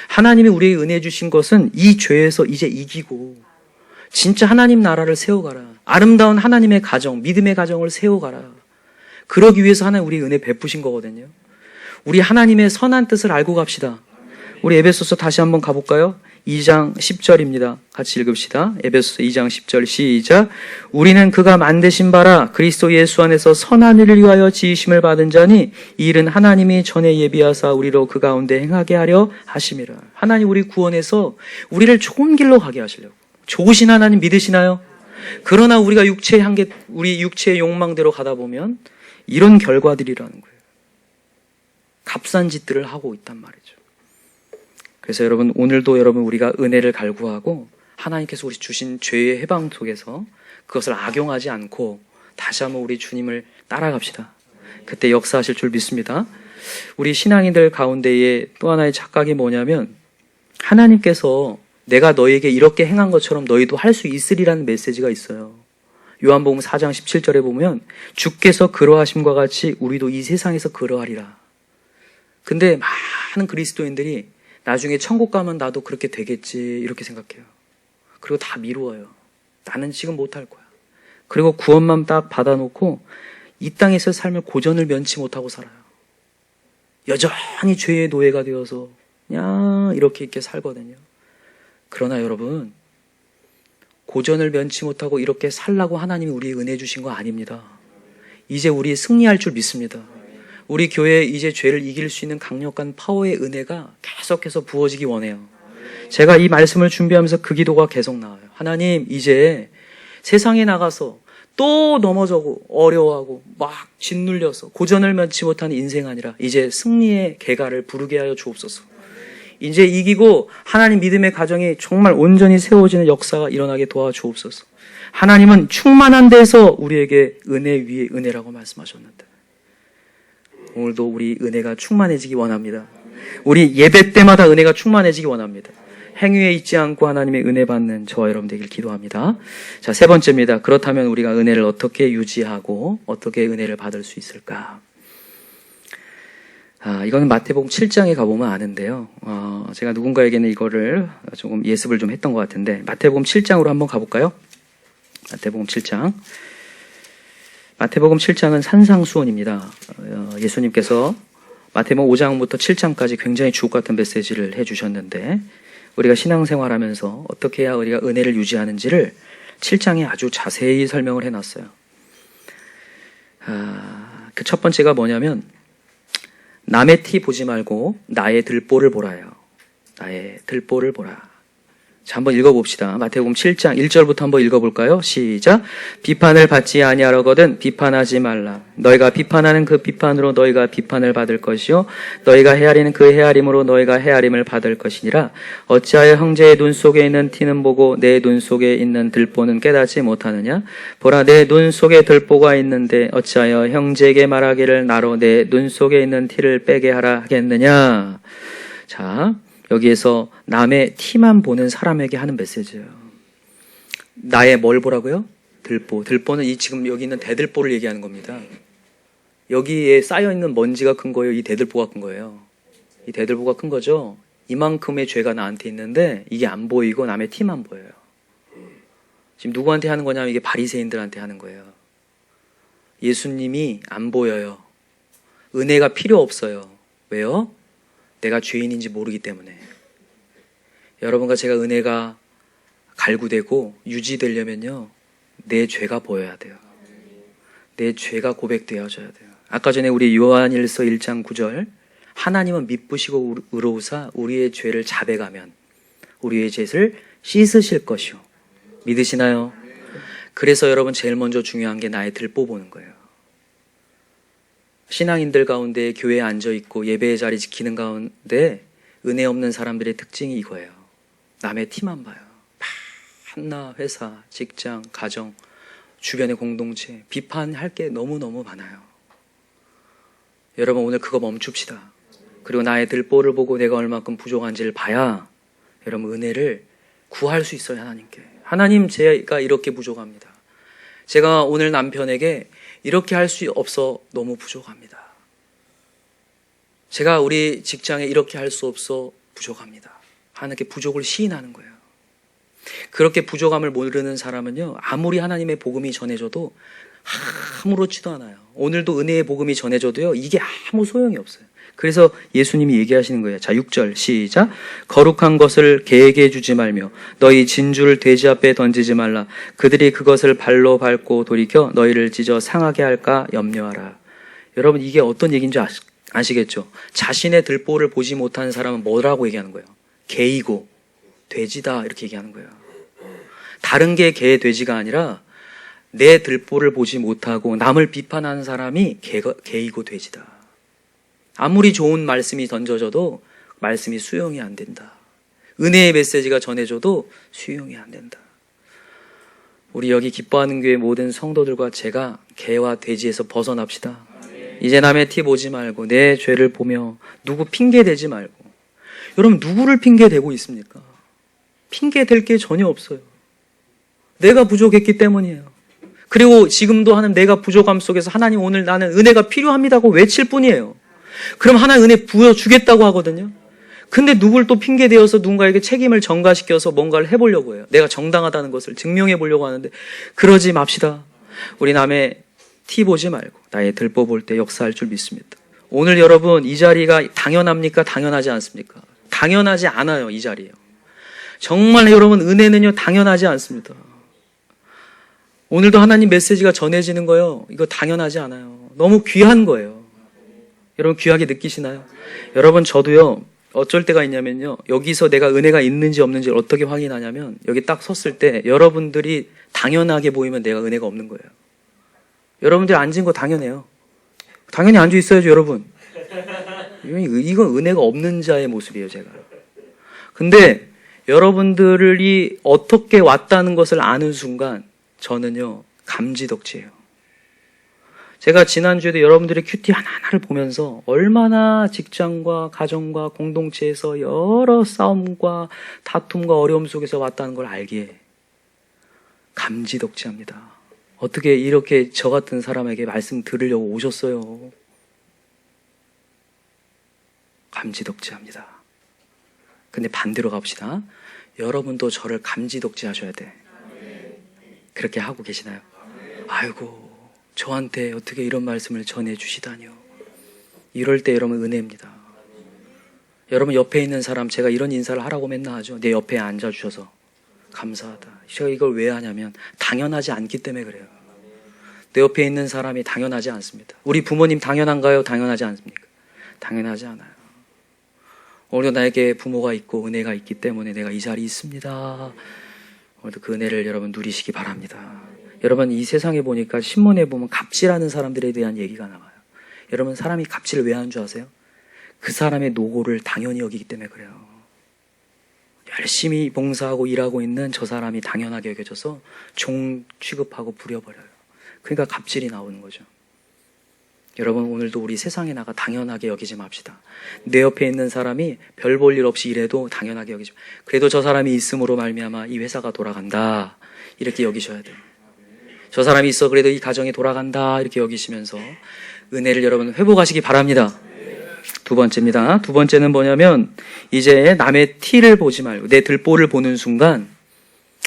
하나님이 우리에게 은혜 주신 것은 이 죄에서 이제 이기고 진짜 하나님 나라를 세워가라. 아름다운 하나님의 가정, 믿음의 가정을 세워가라. 그러기 위해서 하나님 우리 은혜 베푸신 거거든요. 우리 하나님의 선한 뜻을 알고 갑시다. 우리 에베소서 다시 한번 가볼까요? 2장 10절입니다. 같이 읽읍시다. 에베소서 2장 10절 시작. 우리는 그가 만드신 바라 그리스도 예수 안에서 선한 일을 위하여 지으심을 받은 자니 이 일은 하나님이 전에 예비하사 우리로 그 가운데 행하게 하려 하심이라. 하나님 우리 구원해서 우리를 좋은 길로 가게 하시려고. 좋으신 하나님 믿으시나요? 그러나 우리가 육체의 한계, 우리 육체의 욕망대로 가다 보면 이런 결과들이라는 거예요. 값싼 짓들을 하고 있단 말이죠. 그래서 여러분, 오늘도 여러분 우리가 은혜를 갈구하고 하나님께서 우리 주신 죄의 해방 속에서 그것을 악용하지 않고 다시 한번 우리 주님을 따라갑시다. 그때 역사하실 줄 믿습니다. 우리 신앙인들 가운데에 또 하나의 착각이 뭐냐면 하나님께서 내가 너에게 이렇게 행한 것처럼 너희도 할 수 있으리라는 메시지가 있어요. 요한복음 4장 17절에 보면 주께서 그러하심과 같이 우리도 이 세상에서 그러하리라. 근데 많은 그리스도인들이 나중에 천국 가면 나도 그렇게 되겠지 이렇게 생각해요. 그리고 다 미루어요. 나는 지금 못할 거야. 그리고 구원만 딱 받아놓고 이 땅에서 삶을 고전을 면치 못하고 살아요. 여전히 죄의 노예가 되어서 그냥 이렇게 살거든요. 그러나 여러분, 고전을 면치 못하고 이렇게 살라고 하나님이 우리의 은혜 주신 거 아닙니다. 이제 우리 승리할 줄 믿습니다. 우리 교회에 이제 죄를 이길 수 있는 강력한 파워의 은혜가 계속해서 부어지기 원해요. 제가 이 말씀을 준비하면서 그 기도가 계속 나와요. 하나님, 이제 세상에 나가서 또 넘어져고 어려워하고 막 짓눌려서 고전을 면치 못하는 인생 아니라 이제 승리의 계가를 부르게 하여 주옵소서. 이제 이기고 하나님 믿음의 가정이 정말 온전히 세워지는 역사가 일어나게 도와주옵소서. 하나님은 충만한 데서 우리에게 은혜 위에 은혜라고 말씀하셨는데 오늘도 우리 은혜가 충만해지기 원합니다. 우리 예배 때마다 은혜가 충만해지기 원합니다. 행위에 있지 않고 하나님의 은혜 받는 저와 여러분 되길 기도합니다. 자, 세 번째입니다. 그렇다면 우리가 은혜를 어떻게 유지하고 어떻게 은혜를 받을 수 있을까? 이거는 마태복음 7장에 가보면 아는데요. 제가 누군가에게는 이거를 조금 예습을 좀 했던 것 같은데 마태복음 7장으로 한번 가볼까요? 마태복음 7장. 마태복음 7장은 산상수훈입니다. 예수님께서 마태복음 5장부터 7장까지 굉장히 주옥 같은 메시지를 해주셨는데 우리가 신앙생활하면서 어떻게 해야 우리가 은혜를 유지하는지를 7장에 아주 자세히 설명을 해놨어요. 그 첫 번째가 뭐냐면 남의 티 보지 말고 나의 들보를 보라요. 나의 들보를 보라. 자, 한번 읽어봅시다. 마태복음 7장 1절부터 한번 읽어볼까요? 시작. 비판을 받지 아니하려거든 비판하지 말라. 너희가 비판하는 그 비판으로 너희가 비판을 받을 것이요 너희가 헤아리는 그 헤아림으로 너희가 헤아림을 받을 것이니라. 어찌하여 형제의 눈 속에 있는 티는 보고 내 눈 속에 있는 들보는 깨닫지 못하느냐? 보라, 내 눈 속에 들보가 있는데 어찌하여 형제에게 말하기를 나로 내 눈 속에 있는 티를 빼게 하라 하겠느냐? 자, 여기에서 남의 티만 보는 사람에게 하는 메시지예요. 나의 뭘 보라고요? 들보. 들보는 이 지금 여기 있는 대들보를 얘기하는 겁니다. 여기에 쌓여있는 먼지가 큰 거예요? 이 대들보가 큰 거예요? 이 대들보가 큰 거죠? 이만큼의 죄가 나한테 있는데 이게 안 보이고 남의 티만 보여요. 지금 누구한테 하는 거냐면 이게 바리새인들한테 하는 거예요. 예수님이 안 보여요. 은혜가 필요 없어요. 왜요? 내가 죄인인지 모르기 때문에. 여러분과 제가 은혜가 갈구되고 유지되려면요, 내 죄가 보여야 돼요. 내 죄가 고백되어져야 돼요. 아까 전에 우리 요한일서 1장 9절 하나님은 미쁘시고 의로우사 우리의 죄를 자백하면 우리의 죄를 씻으실 것이요. 믿으시나요? 그래서 여러분 제일 먼저 중요한 게 나의 들보 보는 거예요. 신앙인들 가운데 교회에 앉아있고 예배의 자리 지키는 가운데 은혜 없는 사람들의 특징이 이거예요. 남의 티만 봐요. 만나, 회사, 직장, 가정, 주변의 공동체 비판할 게 너무너무 많아요. 여러분 오늘 그거 멈춥시다. 그리고 나의 들보를 보고 내가 얼마큼 부족한지를 봐야 여러분 은혜를 구할 수 있어요. 하나님께. 하나님, 제가 이렇게 부족합니다. 제가 오늘 남편에게 이렇게 할 수 없어 너무 부족합니다. 제가 우리 직장에 이렇게 할 수 없어 부족합니다. 하나님께 부족을 시인하는 거예요. 그렇게 부족함을 모르는 사람은요, 아무리 하나님의 복음이 전해져도 아무렇지도 않아요. 오늘도 은혜의 복음이 전해져도요, 이게 아무 소용이 없어요. 그래서 예수님이 얘기하시는 거예요. 자, 6절 시작. 거룩한 것을 개에게 주지 말며 너희 진주를 돼지 앞에 던지지 말라. 그들이 그것을 발로 밟고 돌이켜 너희를 찢어 상하게 할까 염려하라. 여러분 이게 어떤 얘기인지 아시겠죠? 자신의 들보를 보지 못하는 사람은 뭐라고 얘기하는 거예요? 개이고 돼지다 이렇게 얘기하는 거예요. 다른 게 개의 돼지가 아니라 내 들보를 보지 못하고 남을 비판하는 사람이 개이고 돼지다. 아무리 좋은 말씀이 던져져도 말씀이 수용이 안 된다. 은혜의 메시지가 전해져도 수용이 안 된다. 우리 여기 기뻐하는 교회 모든 성도들과 제가 개와 돼지에서 벗어납시다. 이제 남의 티 보지 말고 내 죄를 보며 누구 핑계 대지 말고. 여러분, 누구를 핑계 대고 있습니까? 핑계 댈 게 전혀 없어요. 내가 부족했기 때문이에요. 그리고 지금도 하는 내가 부족함 속에서 하나님, 오늘 나는 은혜가 필요합니다고 외칠 뿐이에요. 그럼 하나님 은혜 부어주겠다고 하거든요. 근데 누굴 또 핑계대어서 누군가에게 책임을 전가시켜서 뭔가를 해보려고 해요. 내가 정당하다는 것을 증명해 보려고 하는데 그러지 맙시다. 우리 남의 티 보지 말고 나의 들보 볼 때 역사할 줄 믿습니다. 오늘 여러분, 이 자리가 당연합니까? 당연하지 않습니까? 당연하지 않아요. 이 자리요. 정말 여러분, 은혜는요 당연하지 않습니다. 오늘도 하나님 메시지가 전해지는 거요, 이거 당연하지 않아요. 너무 귀한 거예요. 여러분, 귀하게 느끼시나요? 여러분, 저도요 어쩔 때가 있냐면요, 여기서 내가 은혜가 있는지 없는지 어떻게 확인하냐면, 여기 딱 섰을 때 여러분들이 당연하게 보이면 내가 은혜가 없는 거예요. 여러분들 앉은 거 당연해요. 당연히 앉아 있어야죠, 여러분. 이건 은혜가 없는 자의 모습이에요, 제가. 근데 여러분들이 어떻게 왔다는 것을 아는 순간 저는요 감지덕지예요. 제가 지난주에도 여러분들의 큐티 하나하나를 보면서 얼마나 직장과 가정과 공동체에서 여러 싸움과 다툼과 어려움 속에서 왔다는 걸 알기에 감지덕지합니다. 어떻게 이렇게 저 같은 사람에게 말씀 들으려고 오셨어요? 감지덕지합니다. 근데 반대로 갑시다. 여러분도 저를 감지덕지하셔야 돼. 그렇게 하고 계시나요? 아이고, 저한테 어떻게 이런 말씀을 전해주시다니요. 이럴 때 여러분 은혜입니다. 여러분 옆에 있는 사람, 제가 이런 인사를 하라고 맨날 하죠. 내 옆에 앉아주셔서 감사하다. 제가 이걸 왜 하냐면 당연하지 않기 때문에 그래요. 내 옆에 있는 사람이 당연하지 않습니다. 우리 부모님 당연한가요? 당연하지 않습니까? 당연하지 않아요. 오늘도 나에게 부모가 있고 은혜가 있기 때문에 내가 이 자리에 있습니다. 오늘도 그 은혜를 여러분 누리시기 바랍니다. 여러분, 이 세상에 보니까 신문에 보면 갑질하는 사람들에 대한 얘기가 나와요. 여러분, 사람이 갑질을 왜 하는 줄 아세요? 그 사람의 노고를 당연히 여기기 때문에 그래요. 열심히 봉사하고 일하고 있는 저 사람이 당연하게 여겨져서 종 취급하고 부려버려요. 그러니까 갑질이 나오는 거죠. 여러분, 오늘도 우리 세상에 나가 당연하게 여기지 맙시다. 내 옆에 있는 사람이 별 볼 일 없이 일해도 당연하게 여기지 마. 그래도 저 사람이 있음으로 말미암아 이 회사가 돌아간다, 이렇게 여기셔야 돼요. 저 사람이 있어 그래도 이 가정이 돌아간다, 이렇게 여기시면서 은혜를 여러분 회복하시기 바랍니다. 두 번째입니다. 두 번째는 뭐냐면, 이제 남의 티를 보지 말고 내 들보를 보는 순간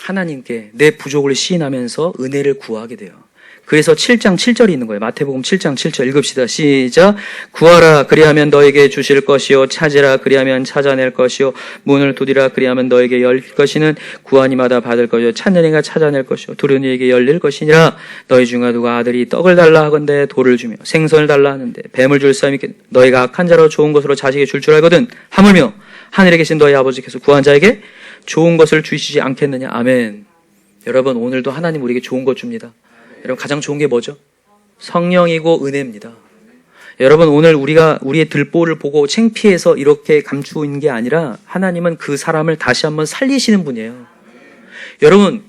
하나님께 내 부족을 시인하면서 은혜를 구하게 돼요. 그래서 7장 7절이 있는 거예요. 마태복음 7장 7절 읽읍시다. 시작. 구하라 그리하면 너에게 주실 것이요, 찾으라 그리하면 찾아낼 것이요, 문을 두드리라 그리하면 너에게 열릴 것이는 구하니마다 받을 것이요, 찾는 이가 찾아낼 것이요, 두려는 이에게 열릴 것이니라. 너희 중에 누가 아들이 떡을 달라 하건대 돌을 주며 생선을 달라 하는데 뱀을 줄 사람이 너희가 악한 자로 좋은 것으로 자식이 줄 줄 알거든. 하물며 하늘에 계신 너희 아버지께서 구한 자에게 좋은 것을 주시지 않겠느냐. 아멘. 여러분, 오늘도 하나님 우리에게 좋은 것 줍니다. 여러분, 가장 좋은 게 뭐죠? 성령이고 은혜입니다. 여러분, 오늘 우리가 우리의 들보를 보고 창피해서 이렇게 감추는 게 아니라 하나님은 그 사람을 다시 한번 살리시는 분이에요. 여러분,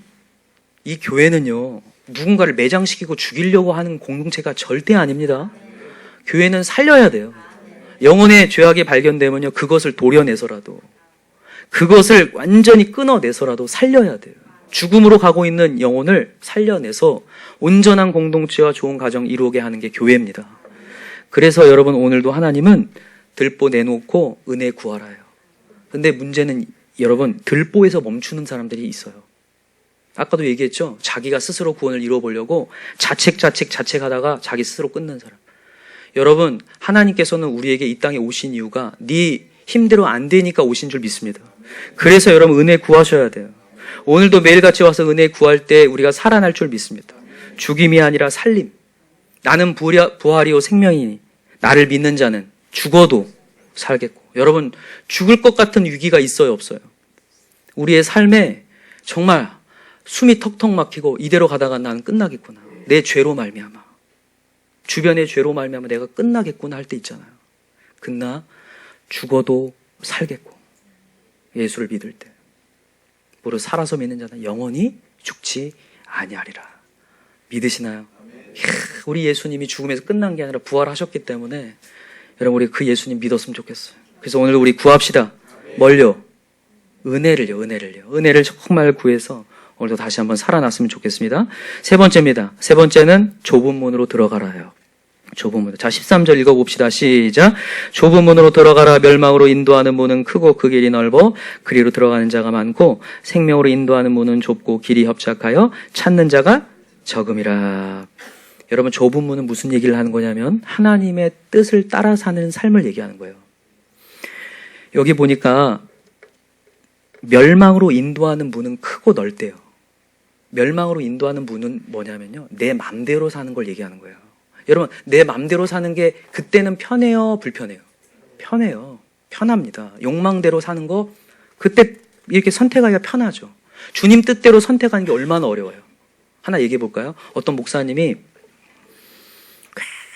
이 교회는요 누군가를 매장시키고 죽이려고 하는 공동체가 절대 아닙니다. 교회는 살려야 돼요. 영혼의 죄악이 발견되면요 그것을 도려내서라도, 그것을 완전히 끊어내서라도 살려야 돼요. 죽음으로 가고 있는 영혼을 살려내서 온전한 공동체와 좋은 가정 이루게 하는 게 교회입니다. 그래서 여러분, 오늘도 하나님은 들보 내놓고 은혜 구하라요. 근데 문제는 여러분, 들보에서 멈추는 사람들이 있어요. 아까도 얘기했죠. 자기가 스스로 구원을 이루어보려고 자책하다가 자기 스스로 끊는 사람. 여러분, 하나님께서는 우리에게 이 땅에 오신 이유가 네 힘대로 안 되니까 오신 줄 믿습니다. 그래서 여러분 은혜 구하셔야 돼요. 오늘도 매일같이 와서 은혜 구할 때 우리가 살아날 줄 믿습니다. 죽임이 아니라 살림. 나는 부활이요 생명이니 나를 믿는 자는 죽어도 살겠고. 여러분, 죽을 것 같은 위기가 있어요, 없어요? 우리의 삶에 정말 숨이 턱턱 막히고 이대로 가다가 나는 끝나겠구나. 내 죄로 말미암아. 주변의 죄로 말미암아 내가 끝나겠구나 할 때 있잖아요. 그러나 죽어도 살겠고 예수를 믿을 때 무릇 살아서 믿는 자는 영원히 죽지 아니하리라. 믿으시나요? 우리 예수님이 죽음에서 끝난 게 아니라 부활하셨기 때문에 여러분 우리 그 예수님 믿었으면 좋겠어요. 그래서 오늘 우리 구합시다. 뭘요? 은혜를요. 은혜를 정말 구해서 오늘도 다시 한번 살아났으면 좋겠습니다. 세 번째입니다. 세 번째는 좁은 문으로 들어가라요. 좁은 문. 자, 13절 읽어봅시다. 시작. 좁은 문으로 들어가라. 멸망으로 인도하는 문은 크고 그 길이 넓어 그리로 들어가는 자가 많고 생명으로 인도하는 문은 좁고 길이 협착하여 찾는 자가 적음이라. 여러분 좁은 문은 무슨 얘기를 하는 거냐면 하나님의 뜻을 따라 사는 삶을 얘기하는 거예요. 여기 보니까 멸망으로 인도하는 문은 크고 넓대요. 멸망으로 인도하는 문은 뭐냐면요. 내 맘대로 사는 걸 얘기하는 거예요. 여러분 내 맘대로 사는 게 그때는 편해요? 불편해요? 편해요. 편합니다. 욕망대로 사는 거 그때 이렇게 선택하기가 편하죠. 주님 뜻대로 선택하는 게 얼마나 어려워요. 하나 얘기해 볼까요? 어떤 목사님이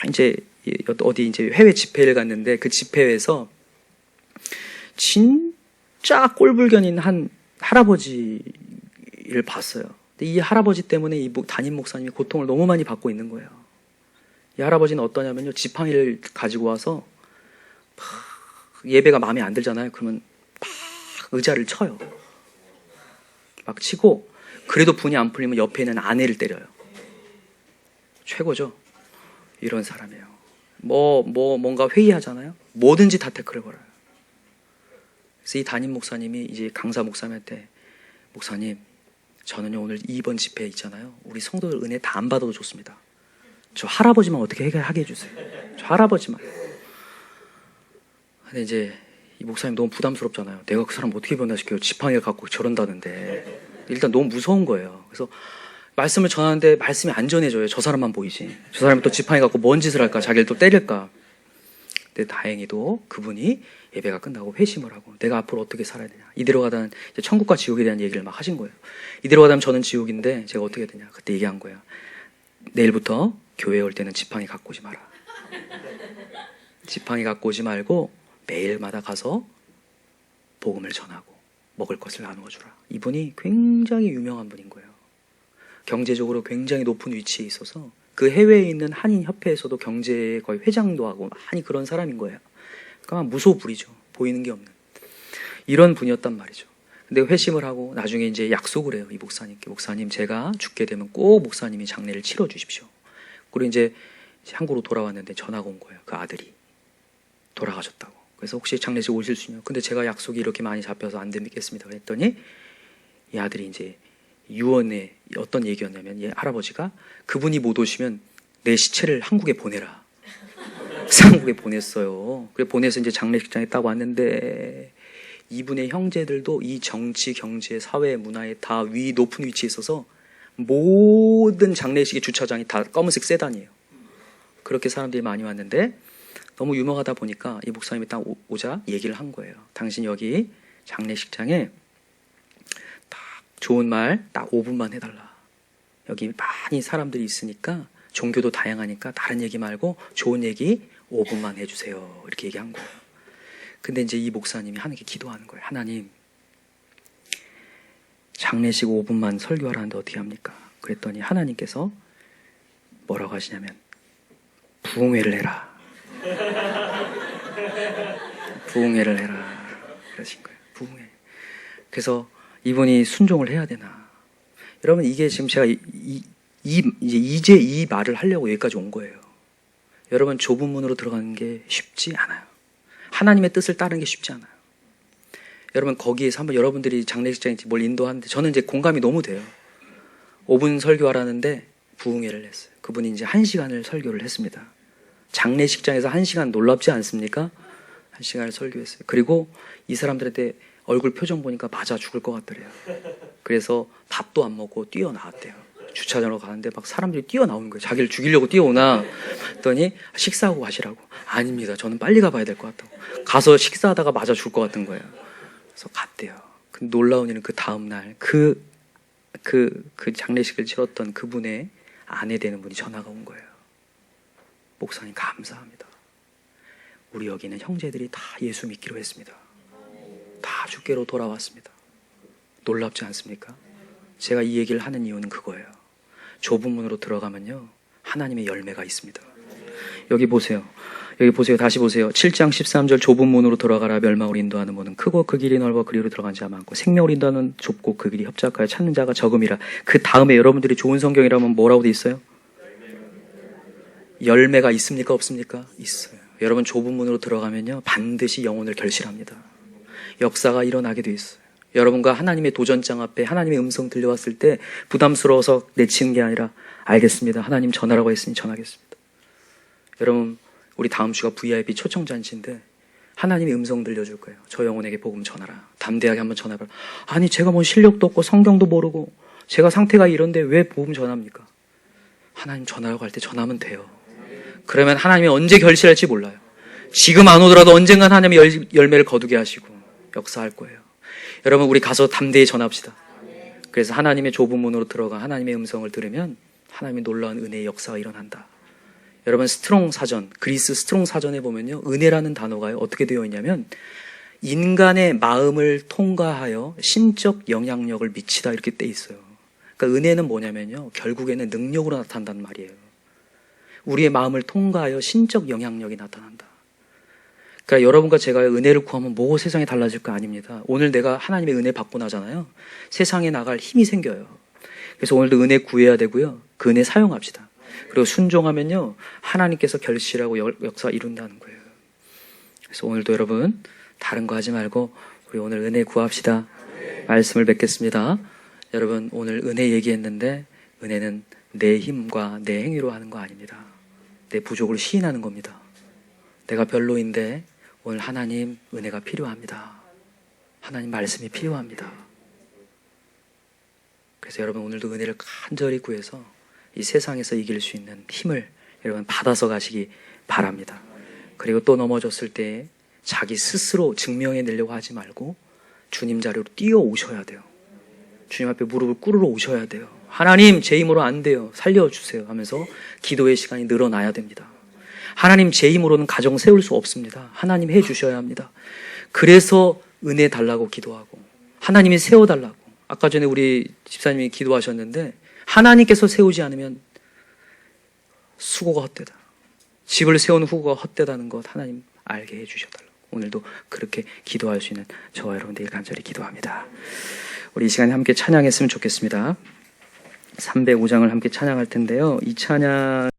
이제 어디 이제 해외 집회를 갔는데 그 집회에서 진짜 꼴불견인 한 할아버지를 봤어요. 근데 이 할아버지 때문에 이 담임 목사님이 고통을 너무 많이 받고 있는 거예요. 이 할아버지는 어떠냐면요. 지팡이를 가지고 와서 예배가 마음에 안 들잖아요. 그러면 막 의자를 쳐요. 막 치고 그래도 분이 안 풀리면 옆에 있는 아내를 때려요. 최고죠. 이런 사람이에요. 뭔가 회의하잖아요. 뭐든지 다 태클을 걸어요. 그래서 이 담임 목사님이 이제 강사 목사님한테 목사님 저는요 오늘 2번 집회 있잖아요. 우리 성도들 은혜 다 안 받아도 좋습니다. 저 할아버지만 어떻게 해결하게 해주세요. 저 할아버지만. 근데 이제 이 목사님 너무 부담스럽잖아요. 내가 그 사람 어떻게 변화시켜요. 지팡이를 갖고 저런다는데. 일단 너무 무서운 거예요. 그래서 말씀을 전하는데 말씀이 안 전해져요. 저 사람만 보이지. 저 사람이 또 지팡이 갖고 뭔 짓을 할까. 자기를 또 때릴까. 근데 다행히도 그분이 예배가 끝나고 회심을 하고 내가 앞으로 어떻게 살아야 되냐. 이대로 가다는 이제 천국과 지옥에 대한 얘기를 막 하신 거예요. 이대로 가다면 저는 지옥인데 제가 어떻게 해야 되냐. 그때 얘기한 거예요. 내일부터 교회에 올 때는 지팡이 갖고 오지 마라. 지팡이 갖고 오지 말고 매일마다 가서 복음을 전하고 먹을 것을 나누어 주라. 이분이 굉장히 유명한 분인 거예요. 경제적으로 굉장히 높은 위치에 있어서 그 해외에 있는 한인협회에서도 경제 거의 회장도 하고 많이 그런 사람인 거예요. 그러니까 무소불위죠. 보이는 게 없는. 이런 분이었단 말이죠. 근데 회심을 하고 나중에 이제 약속을 해요. 이 목사님께. 목사님 제가 죽게 되면 꼭 목사님이 장례를 치러 주십시오. 그리고 이제 한국으로 돌아왔는데 전화가 온 거예요. 그 아들이 돌아가셨다고. 그래서 혹시 장례식 오실 수 있냐고. 근데 제가 약속이 이렇게 많이 잡혀서 안 됩니겠습니다. 그랬더니 이 아들이 이제 유언에 어떤 얘기였냐면 이 할아버지가 그분이 못 오시면 내 시체를 한국에 보내라. 그래서 한국에 보냈어요. 그래 보내서 이제 장례식장에 딱 왔는데 이분의 형제들도 이 정치, 경제, 사회, 문화에 다 높은 위치에 있어서 모든 장례식의 주차장이 다 검은색 세단이에요. 그렇게 사람들이 많이 왔는데 너무 유명하다 보니까 이 목사님이 딱 오자 얘기를 한 거예요. 당신 여기 장례식장에 딱 좋은 말 딱 5분만 해달라. 여기 많이 사람들이 있으니까 종교도 다양하니까 다른 얘기 말고 좋은 얘기 5분만 해주세요. 이렇게 얘기한 거예요. 근데 이제 이 목사님이 하나님께 기도하는 거예요. 하나님, 장례식 5분만 설교하라는데 어떻게 합니까? 그랬더니 하나님께서 뭐라고 하시냐면 부흥회를 해라. 부흥회를 해라. 그러신 거예요. 부흥회. 그래서 이분이 순종을 해야 되나. 여러분 이게 지금 제가 이제 이 말을 하려고 여기까지 온 거예요. 여러분 좁은 문으로 들어가는 게 쉽지 않아요. 하나님의 뜻을 따르는 게 쉽지 않아요. 여러분 거기에서 한번 여러분들이 장례식장에 뭘 인도하는데 저는 이제 공감이 너무 돼요. 5분 설교하라는데 부흥회를 했어요. 그분이 이제 1시간을 설교를 했습니다. 장례식장에서 1시간 놀랍지 않습니까? 1시간을 설교했어요. 그리고 이 사람들한테 얼굴 표정 보니까 맞아 죽을 것 같더래요. 그래서 밥도 안 먹고 뛰어나왔대요. 주차장으로 가는데 막 사람들이 뛰어나오는 거예요. 자기를 죽이려고 뛰어오나 했더니 식사하고 가시라고. 아닙니다. 저는 빨리 가봐야 될 것 같다고. 가서 식사하다가 맞아 죽을 것 같은 거예요. 그래서 갔대요. 근데 놀라운 일은 그 다음날 그 그 장례식을 치렀던 그분의 아내 되는 분이 전화가 온 거예요. 목사님 감사합니다. 우리 여기 있는 형제들이 다 예수 믿기로 했습니다. 다 주께로 돌아왔습니다. 놀랍지 않습니까? 제가 이 얘기를 하는 이유는 그거예요. 좁은 문으로 들어가면요, 하나님의 열매가 있습니다. 여기 보세요. 다시 보세요. 7장 13절 좁은 문으로 들어가라. 멸망을 인도하는 문은 크고 그 길이 넓어 그리로 들어간 자가 많고 생명을 인도하는 좁고 그 길이 협착하여 찾는 자가 적음이라. 그 다음에 여러분들이 좋은 성경이라면 뭐라고 돼 있어요? 열매가 있습니까? 없습니까? 있어요. 여러분 좁은 문으로 들어가면요, 반드시 영혼을 결실합니다. 역사가 일어나게 돼 있어요. 여러분과 하나님의 도전장 앞에 하나님의 음성 들려왔을 때 부담스러워서 내치는 게 아니라 알겠습니다. 하나님 전하라고 했으니 전하겠습니다. 여러분 우리 다음 주가 VIP 초청잔치인데 하나님의 음성 들려줄 거예요. 저 영혼에게 복음 전하라. 담대하게 한번 전해봐라. 아니 제가 뭐 실력도 없고 성경도 모르고 제가 상태가 이런데 왜 복음 전합니까? 하나님 전하라고 할 때 전하면 돼요. 그러면 하나님이 언제 결실할지 몰라요. 지금 안 오더라도 언젠간 하나님이 열매를 거두게 하시고 역사할 거예요. 여러분 우리 가서 담대히 전합시다. 그래서 하나님의 좁은 문으로 들어가 하나님의 음성을 들으면 하나님의 놀라운 은혜의 역사가 일어난다. 여러분 스트롱 사전, 그리스 스트롱 사전에 보면요, 은혜라는 단어가 어떻게 되어 있냐면 인간의 마음을 통과하여 신적 영향력을 미치다 이렇게 돼 있어요. 그러니까 은혜는 뭐냐면요, 결국에는 능력으로 나타난다는 말이에요. 우리의 마음을 통과하여 신적 영향력이 나타난다. 그러니까 여러분과 제가 은혜를 구하면 뭐 세상이 달라질 거 아닙니다. 오늘 내가 하나님의 은혜 받고 나잖아요. 세상에 나갈 힘이 생겨요. 그래서 오늘도 은혜 구해야 되고요. 그 은혜 사용합시다. 그리고 순종하면요, 하나님께서 결실하고 역사 이룬다는 거예요. 그래서 오늘도 여러분 다른 거 하지 말고 우리 오늘 은혜 구합시다. 말씀을 뵙겠습니다. 여러분 오늘 은혜 얘기했는데 은혜는 내 힘과 내 행위로 하는 거 아닙니다. 내 부족을 시인하는 겁니다. 내가 별로인데 오늘 하나님 은혜가 필요합니다. 하나님 말씀이 필요합니다. 그래서 여러분 오늘도 은혜를 간절히 구해서 이 세상에서 이길 수 있는 힘을 여러분 받아서 가시기 바랍니다. 그리고 또 넘어졌을 때 자기 스스로 증명해내려고 하지 말고 주님 자리로 뛰어오셔야 돼요. 주님 앞에 무릎을 꿇으러 오셔야 돼요. 하나님 제 힘으로 안 돼요. 살려주세요 하면서 기도의 시간이 늘어나야 됩니다. 하나님 제 힘으로는 가정 세울 수 없습니다. 하나님 해주셔야 합니다. 그래서 은혜 달라고 기도하고 하나님이 세워달라고. 아까 전에 우리 집사님이 기도하셨는데 하나님께서 세우지 않으면 수고가 헛되다. 집을 세우는 후고가 헛되다는 것 하나님 알게 해주셔달라고. 오늘도 그렇게 기도할 수 있는 저와 여러분들 간절히 기도합니다. 우리 이 시간에 함께 찬양했으면 좋겠습니다. 305장을 함께 찬양할 텐데요. 이 찬양